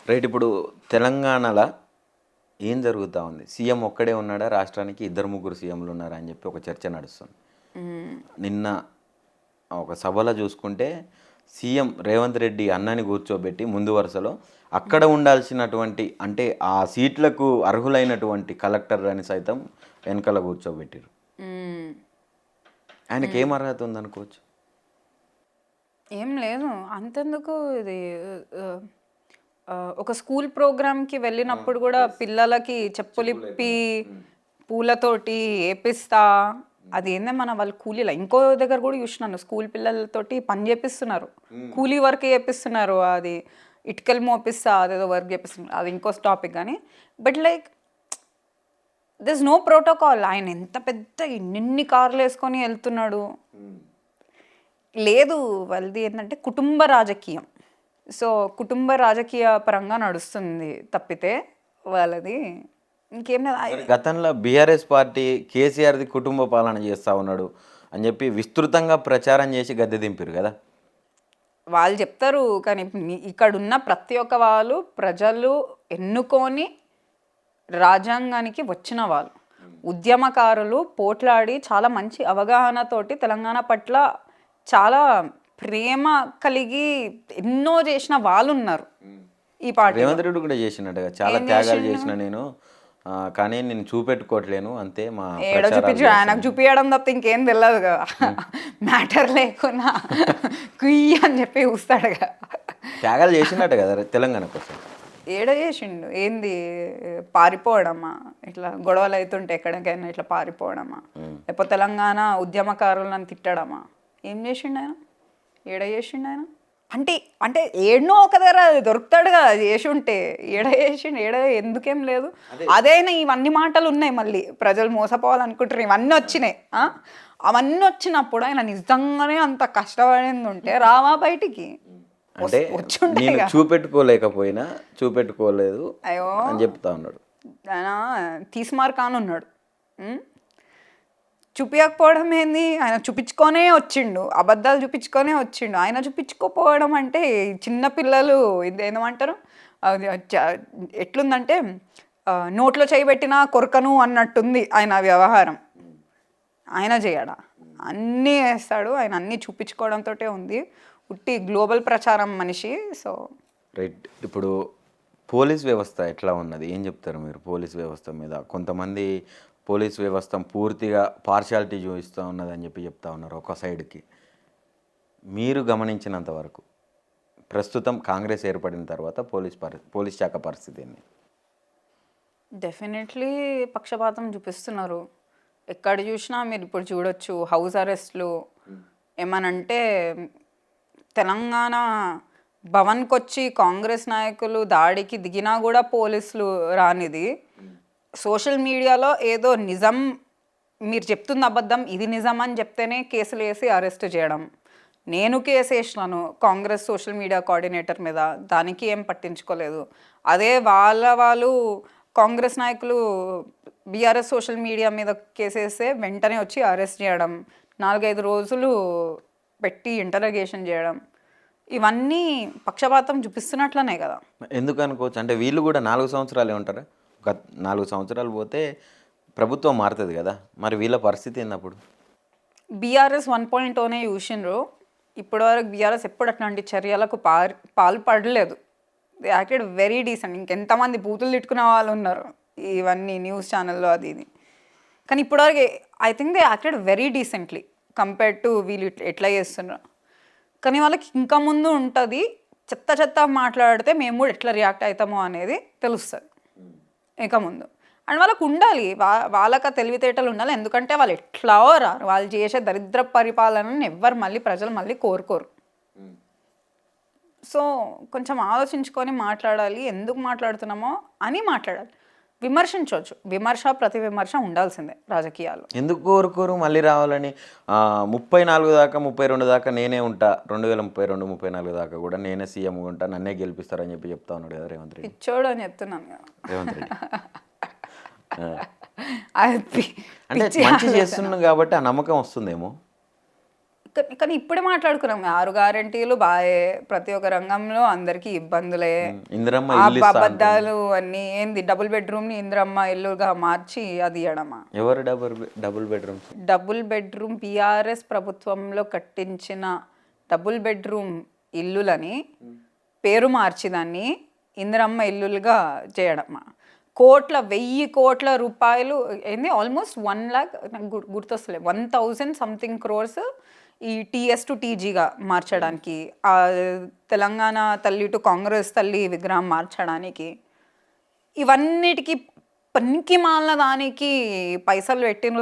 Right. ఇప్పుడు తెలంగాణలో ఏం జరుగుతూ ఉంది? సీఎం ఒక్కడే ఉన్నాడా? రాష్ట్రానికి ఇద్దరు ముగ్గురు సీఎంలు ఉన్నారా అని చెప్పి ఒక చర్చ నడుస్తుంది. నిన్న ఒక సభలో చూసుకుంటే సీఎం రేవంత్ రెడ్డి అన్నని కూర్చోబెట్టి ముందు వరుసలో అక్కడ ఉండాల్సినటువంటి అంటే ఆ సీట్లకు అర్హులైనటువంటి కలెక్టర్ అని సైతం వెనకాల కూర్చోబెట్టారు. ఆయనకి ఏం అర్హత ఉందనుకోవచ్చు? ఏం లేదు అంతెందుకు. ఇది ఒక స్కూల్ ప్రోగ్రామ్కి వెళ్ళినప్పుడు కూడా పిల్లలకి చెప్పులిప్పి పూలతోటి ఏపిస్తా, అది ఏందే మన వాళ్ళు కూలీల ఇంకో దగ్గర కూడా చూసినాను, స్కూల్ పిల్లలతోటి పని చేపిస్తున్నారు, కూలీ వర్క్ చేపిస్తున్నారు, అది ఇటుకలు మోపిస్తా అదేదో వర్క్ చేపిస్తున్నారు, అది ఇంకో టాపిక్. కానీ but like this no protocol. ఆయన ఎంత పెద్ద ఇన్ని కార్లు వేసుకొని వెళ్తున్నాడు. లేదు, వాళ్ళది ఏంటంటే కుటుంబ రాజకీయం. సో కుటుంబ రాజకీయ పరంగా నడుస్తుంది తప్పితే వాళ్ళది ఇంకేం లేదు. గతంలో బీఆర్ఎస్ పార్టీ కేసీఆర్ది కుటుంబ పాలన చేస్తూ ఉన్నాడు అని చెప్పి విస్తృతంగా ప్రచారం చేసి గద్దె దింపారు కదా. వాళ్ళు చెప్తారు, కానీ ఇక్కడ ఉన్న ప్రతి ఒక్క వాళ్ళు ప్రజలు ఎన్నుకొని రాజ్యాంగానికి వచ్చిన వాళ్ళు, ఉద్యమకారులు పోట్లాడి చాలా మంచి అవగాహనతోటి తెలంగాణ పట్ల చాలా ప్రేమ కలిగి ఎన్నో చేసిన వాళ్ళు ఉన్నారు ఈ పార్టీ. రేవంత్ రెడ్డి కూడా చేసినట్టుగా చాలా త్యాగాలు చేసిన నేను, కానీ నేను చూపెట్టుకోవట్లేను అంతే. మా ఏడో చూపించు, ఆయనకు చూపించడం తప్ప ఇంకేం తెలియదు కదా. మ్యాటర్ లేకున్నా కుయ్యి అని చెప్పి చూస్తాడు కదా. త్యాగాలు చేసినట్టు కదా తెలంగాణ కోసం. ఏడ చేసిండు ఏంది? పారిపోవడమా? ఇట్లా గొడవలు అవుతుంటే ఎక్కడికైనా ఇట్లా పారిపోవడమా? లేకపోతే తెలంగాణ ఉద్యమకారులను తిట్టడమా? ఏం చేసిండు ఆయన? ఏడ చేసిండు ఆయన? అంటే అంటే ఏడనో ఒక దగ్గర దొరుకుతాడు కదా చేసి ఉంటే. ఏడ చేసిండు? ఏడ ఎందుకేం లేదు? అదైనా ఇవన్నీ మాటలు ఉన్నాయి, మళ్ళీ ప్రజలు మోసపోవాలనుకుంటారు, ఇవన్నీ వచ్చినాయి. అవన్నీ వచ్చినప్పుడు ఆయన నిజంగానే అంత కష్టపడింది ఉంటే రావా బయటికి? అంటే నేను చూపెట్టుకోలేకపోయినా చూపెట్టుకోలేదు అయ్యో అని చెప్తా ఉన్నాడు. ఆయన తీసుమార్కాను ఉన్నాడు. చూపించకపోవడం ఏంది? ఆయన చూపించుకొనే వచ్చిండు, అబద్ధాలు చూపించుకొనే వచ్చిండు. ఆయన చూపించుకోపోవడం అంటే చిన్నపిల్లలు ఇదేమంటారు, అది ఎట్లుందంటే నోట్లో చేయబెట్టినా కొరకను అన్నట్టుంది ఆయన వ్యవహారం. ఆయన చేయడా? అన్నీ వేస్తాడు ఆయన, అన్నీ చూపించుకోవడంతో ఉంది. ఉట్టి గ్లోబల్ ప్రచారం మనిషి. So right. ఇప్పుడు పోలీస్ వ్యవస్థ ఎట్లా ఉన్నది, ఏం చెప్తారు మీరు పోలీస్ వ్యవస్థ మీద? కొంతమంది పోలీస్ వ్యవస్థ పూర్తిగా పార్షాలిటీ చూపిస్తూ ఉన్నదని చెప్పి చెప్తా ఉన్నారు ఒక సైడ్కి. మీరు గమనించినంత వరకు ప్రస్తుతం కాంగ్రెస్ ఏర్పడిన తర్వాత పోలీస్ శాఖ పరిస్థితి ఏంది? డెఫినెట్లీ పక్షపాతం చూపిస్తున్నారు. ఎక్కడ చూసినా మీరు ఇప్పుడు చూడొచ్చు, హౌస్ అరెస్ట్లు. ఏమనంటే తెలంగాణ భవన్కి వచ్చి కాంగ్రెస్ నాయకులు దాడికి దిగినా కూడా పోలీసులు రానిది, సోషల్ మీడియాలో ఏదో నిజం మీరు చెప్తున్న అబద్ధం ఇది నిజం అని చెప్తేనే కేసులు వేసి అరెస్ట్ చేయడం. నేను కేసు వేసినాను కాంగ్రెస్ సోషల్ మీడియా కోఆర్డినేటర్ మీద, దానికి ఏం పట్టించుకోలేదు. అదే వాళ్ళు కాంగ్రెస్ నాయకులు బీఆర్ఎస్ సోషల్ మీడియా మీద కేసేస్తే వెంటనే వచ్చి అరెస్ట్ చేయడం, 4-5 రోజులు పెట్టి ఇంటరోగేషన్ చేయడం, ఇవన్నీ పక్షపాతం చూపిస్తున్నట్లనే కదా. ఎందుకు అనుకోవచ్చు? అంటే వీళ్ళు కూడా 4 సంవత్సరాలే ఉంటారా? ఒక 4 సంవత్సరాలు పోతే ప్రభుత్వం మారుతుంది కదా, మరి వీళ్ళ పరిస్థితి ఏందప్పుడు? బీఆర్ఎస్ 1.0నే చూసిండ్రు. ఇప్పటివరకు బీఆర్ఎస్ ఎప్పుడు అట్లాంటి చర్యలకు పాల్పడలేదు. They acted very decent. ఇంకెంతమంది బూతులు తిట్టుకునే వాళ్ళు ఉన్నారు ఇవన్నీ న్యూస్ ఛానల్లో అది ఇది. కానీ ఇప్పటివరకు I think they acted very decently compared to వీళ్ళు ఎట్లా చేస్తున్నారు. కానీ వాళ్ళకి ఇంకా ముందు ఉంటుంది, చెత్త మాట్లాడితే మేము కూడా ఎట్లా రియాక్ట్ అవుతామో అనేది తెలుస్తుంది ఇంకా ముందు. అండ్ వాళ్ళకు ఉండాలి, వాళ్ళకి తెలివితేటలు ఉండాలి. ఎందుకంటే వాళ్ళు ఎట్లా రారు, వాళ్ళు చేసే దరిద్ర పరిపాలనని ఎవ్వరు ప్రజలు మళ్ళీ కోరుకోరు. సో కొంచెం ఆలోచించుకొని మాట్లాడాలి, ఎందుకు మాట్లాడుతున్నామో అని మాట్లాడాలి. విమర్శించవచ్చు, ప్రతి విమర్శ ఉండాల్సిందే రాజకీయాల్లో. ఎందుకు కోరుకోరు మళ్ళీ రావాలని? 34 దాకా 32 దాకా నేనే ఉంటా, 2032 34 దాకా కూడా నేనే సీఎం ఉంటా, నన్నే గెలిపిస్తారని చెప్పి చెప్తా ఉన్నాడు కదా రేవంత్ రెడ్డి. పిచ్చోడు అని చెప్తున్నాను కదా రేవంత్ రెడ్డి అది అంటే మంచి చేస్తున్నాం కాబట్టి ఆ నమ్మకం వస్తుందేమో. కానీ ఇప్పుడే మాట్లాడుకున్నాం 6 గ్యారెంటీలు బాయే, ప్రతి ఒక్క రంగంలో అందరికీ ఇబ్బందులే, ఇందిరమ్మ ఆ ఇల్లు ఇస్తా అంటుంది. అబద్ధాలు అన్నీ ఏంది, డబుల్ బెడ్రూమ్ ని ఇందిరమ్మ ఇల్లుగా మార్చి అది ఇవ్వడమా? ఎవరు double bedrooms? Double bedroom BRS ప్రభుత్వంలో కట్టించిన డబుల్ బెడ్రూమ్ ఇల్లులని పేరు మార్చి దాన్ని ఇందిరమ్మ ఇల్లులుగా చేయడమా? 1000 కోట్ల రూపాయలు ఏంది, ఆల్మోస్ట్ 1 lakh, నాకు గుర్తొస్తలే, 1000 సంథింగ్ క్రోర్స్ ఈ టీఎస్ టు టీజీగా మార్చడానికి, ఆ తెలంగాణ తల్లి టు కాంగ్రెస్ తల్లి విగ్రహం మార్చడానికి, ఇవన్నిటికీ పనికి మాలిన దానికి పైసలు పెట్టిన